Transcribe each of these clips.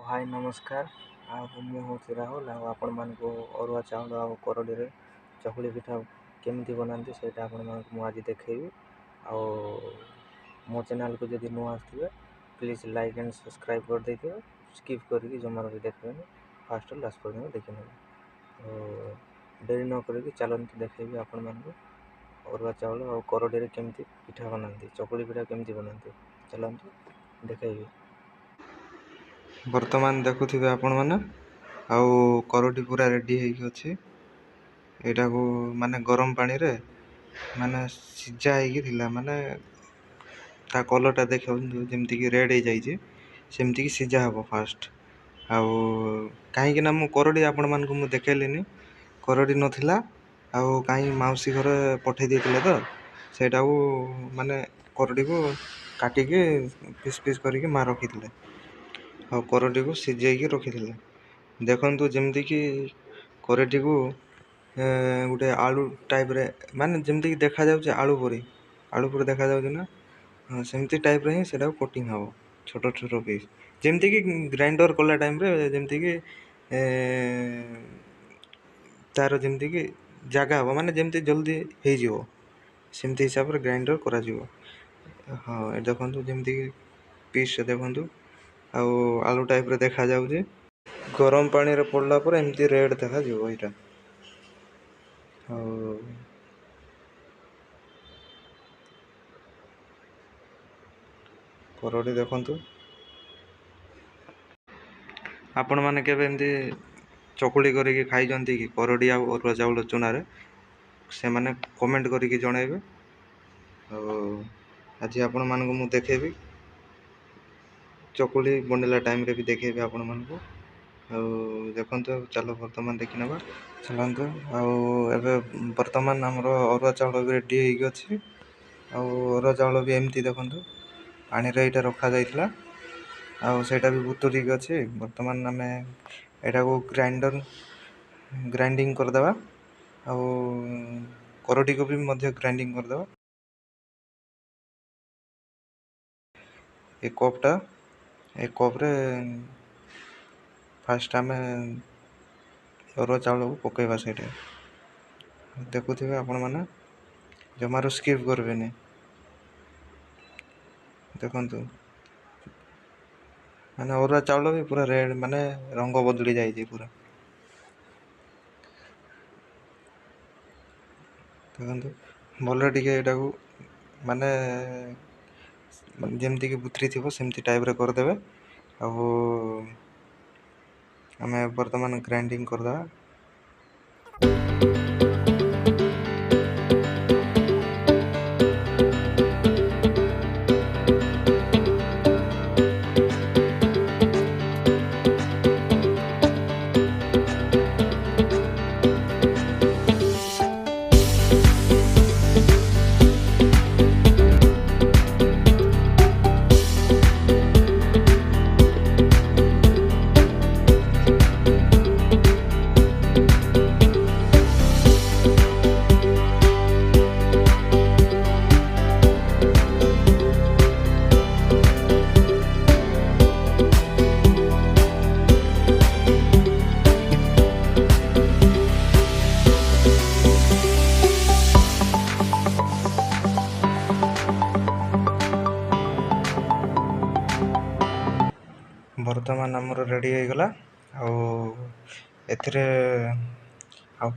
हाय नमस्कार। मु हूँ राहुल आपण मानक अरुआ चाउल आ करडीरे चकुली पिठा केमती बनाती से आपण मानक आज देखी। मो चैनल को जब नुआ आसवे प्लीज लाइक एंड सब्सक्राइब कर देते स्किप करके जमा भी देखे फास्ट लास्ट पर्यटन देखने डेरी न करके चलती देखेबी आपण मानक अरुआ चाउल आ करडीरे केमती पिठा बनाती चकुली पिठा केमती बनाती चलते देखेबी। बर्तमान देखुथिबे आपण माने करडी पूरा रेडी होइकी अछि। एटा को माने गरम पानी रे माने सिजा होइकी थिला माने ता कलरटा देखौ जेमति कि रेड हो जाई छै सेमति कि सिजा हबो फास्ट काहे कि ना मु करडी आपण मान को मु देखेलिनी करडी नथिला काहे माउसी घर पठे दिथिले तो सेटा को माने करडी को काटी के पीस पीस करके मा रखिथिले करडी को सिझेकी रखिथिले। देखंतु जेमति कि करडी को गोटे आलू टाइप रे माने जेमति कि देखा जाउछ आलू परी देखा जाउछ ना सेमति टाइप रे ही सेटा कटिंग हबो छोटो छोटो पीस जेमति कि ग्राइंडर कला टाइम रे जेमति कि तार जेमति कि जगह हबो माने जेमति जल्दी हे जिवो सेमति हिसाब रे ग्राइंडर करा जिवो। हां ए देखंतु जेमति कि पीस देखंतु आलू टाइप रे देखा जाउछे गरम पानी रे पड़ला पर एमती रेड देखा जिवो एटा। करडी देखंतु आपण माने केबे एमती चकुली करके खाई जंती कि करडी आ अरुआ चाउल चुना रे से माने कमेंट करके जणाइबे। आज आपण मान को मु देखेबी चकुली बनेला टाइम रे भी देखेबी आपण मान को देखंतु चलो वर्तमान देखि नबा चलंतु एबे वर्तमान हमरो अरुआ चाउल भी रेडी होइकी अछि अरुआ चाउल भी एमती देखंतु पानी रे इटा रखा जाइतला सेटा भी बुतुरी अछि। वर्तमान हमें एटा को ग्राइंडिंग कर देबा करडी को भी मध्य ग्राइंडिंग कर देबा। ए कप रे फास्ट हमें अरुआ चाउल को पकेबा सेटे देखुथिबे आपण माने जमारो स्किप करबेनी देखंतु माने अरुआ चाउल भी पूरा रेड माने रंग बदली जाई छै पूरा देखंतु भले टिके एटा को माने जेमति कि बुतरी थिबो सेमति टाइप रे कर देबे हमें वर्तमान ग्राइंडिंग कर देबा। वर्तमान आमर रेडी हो गला एथिरे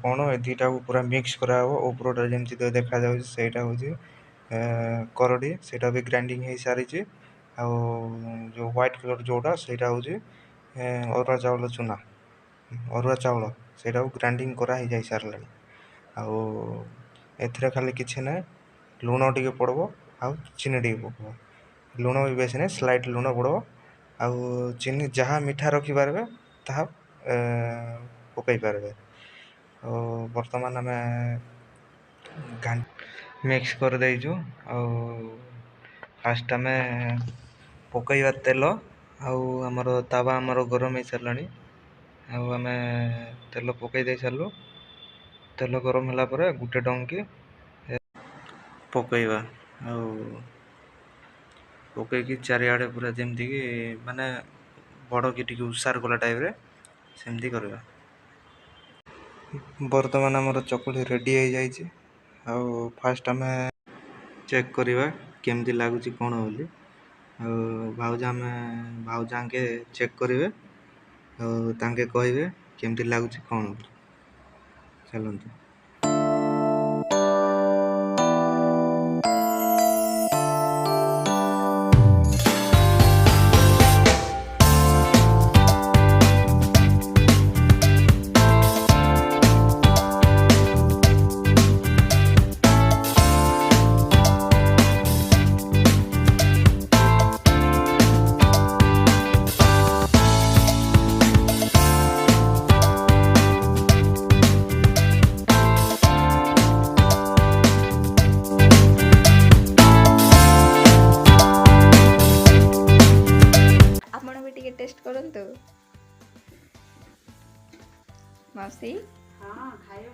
कौन ए दुटा को पूरा मिक्स करा हो ऊपरटा जेमती देखा जाउछ सेटा होची करडी सेटा भी ग्राइंडिंग हो सारी जो व्हाइट कलर जोटा सेटा होची अरुआ चाउल चुना अरुआ चाउल सेटा को ग्राइंडिंग करा ही जाई सारला एथिरे खाली किछि नै लूण टिके पड़बो चीनी टिके पड़बो लूण भी बेसी नै स्लाइट लूण पड़बो चीनी जहाँ मीठा रखी पारबे ताहा पकई पारबे। वर्तमान आम मिक्स कर देइछु फास्ट आम पकईबा तेल आमर तावा आमर गरम हो सारानी आम तेल पकई दे सारू तेल गरम होला पर गुटे डंकी पकईबा पकईकी चारिआडे पूरा जेमती कि माने ବଡ଼ କି ଟିକେ ଉଷାର କଲା ଟାଇପ୍ରେ ସେମିତି କରିବା। ବର୍ତ୍ତମାନ ଆମର ଚକୁଳି ରେଡ଼ି ହେଇଯାଇଛି। ଆଉ ଫାଷ୍ଟ ଆମେ ଚେକ୍ କରିବା କେମିତି ଲାଗୁଛି କ'ଣ ବୋଲି। ଆଉ ଭାଉଜ ଆଙ୍କେ ଚେକ୍ କରିବେ ଆଉ ତାଙ୍କେ କହିବେ କେମିତି ଲାଗୁଛି କ'ଣ ବୋଲି। ଚାଲନ୍ତୁ। ଆପଣ ବି ଟିକେ ଟେଷ୍ଟ କରନ୍ତୁ ମାଉସୀ। ହଁ ଖାଇବା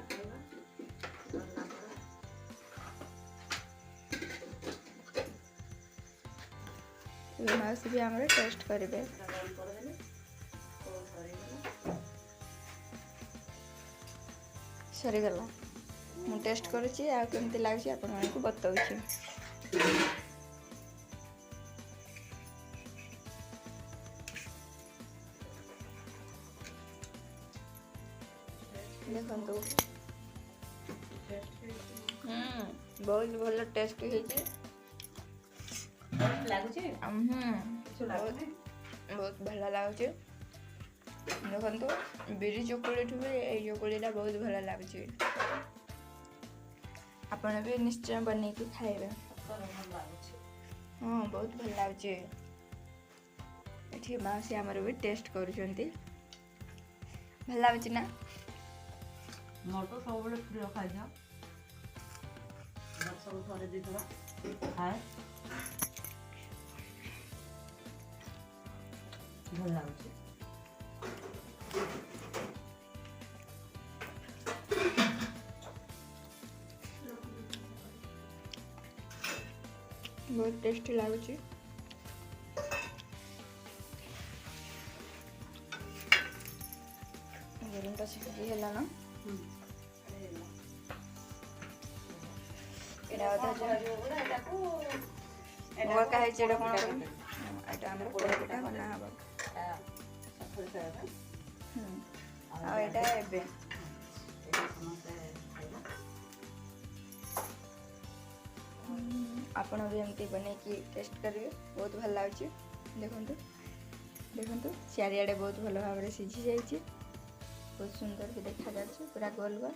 ଏବେ ମାଉସୀ ବି ଆମର ଟେଷ୍ଟ କରିବେ। ସରିଗଲା। ମୁଁ ଟେଷ୍ଟ କରୁଛି ଆଉ କେମିତି ଲାଗୁଛି ଆପଣମାନଙ୍କୁ ବତାଉଛି। ଦେଖନ୍ତୁ ବହୁତ ଭଲ ଟେଷ୍ଟ ହେଇଛି। ଲାଗୁଛି ବହୁତ ଭଲ ଲାଗୁଛି। ଦେଖନ୍ତୁ ବିରି ଚକୁଳିଠୁ ବି ଏଇ ଚକୁଳିଟା ବହୁତ ଭଲ ଲାଗୁଛି। ଆପଣ ବି ନିଶ୍ଚୟ ବନେଇକି ଖାଇବେ। ହଁ ବହୁତ ଭଲ ଲାଗୁଛି। ଏଠି ମାଉସୀ ଆମର ବି ଟେଷ୍ଟ କରୁଛନ୍ତି। ଭଲ ଲାଗୁଛି ନା? ମୋର ତ ସବୁବେଳେ ପ୍ରିୟ ଖାଦ୍ୟ। ସବୁ ଥରେ ଦିଥର ଖାଏ, ଭଲ ଲାଗୁଛି। ବହୁତ ଟେଷ୍ଟି ଲାଗୁଛି। ଗରମଟା ସିଝି ହେଲା ନା? ଏଇଟା ଅଧା ବଳକା ହେଇଛି। ଏଇଟା କ'ଣ କରିବୁ? ଏଇଟା ଆମର ପୋଡ଼ ପିଠା ବନା ହବ। ଆଉ ଏଇଟା ଏବେ ଆପଣ ବି ଏମିତି ବନେଇକି ଟେଷ୍ଟ କରିବେ। ବହୁତ ଭଲ ଲାଗୁଛି। ଦେଖନ୍ତୁ ଚାରିଆଡ଼େ ବହୁତ ଭଲ ଭାବରେ ସିଝି ଯାଇଛି। ବହୁତ ସୁନ୍ଦର ବି ଦେଖାଯାଉଛି, ପୁରା ଗୋଲ ଗୋଲ।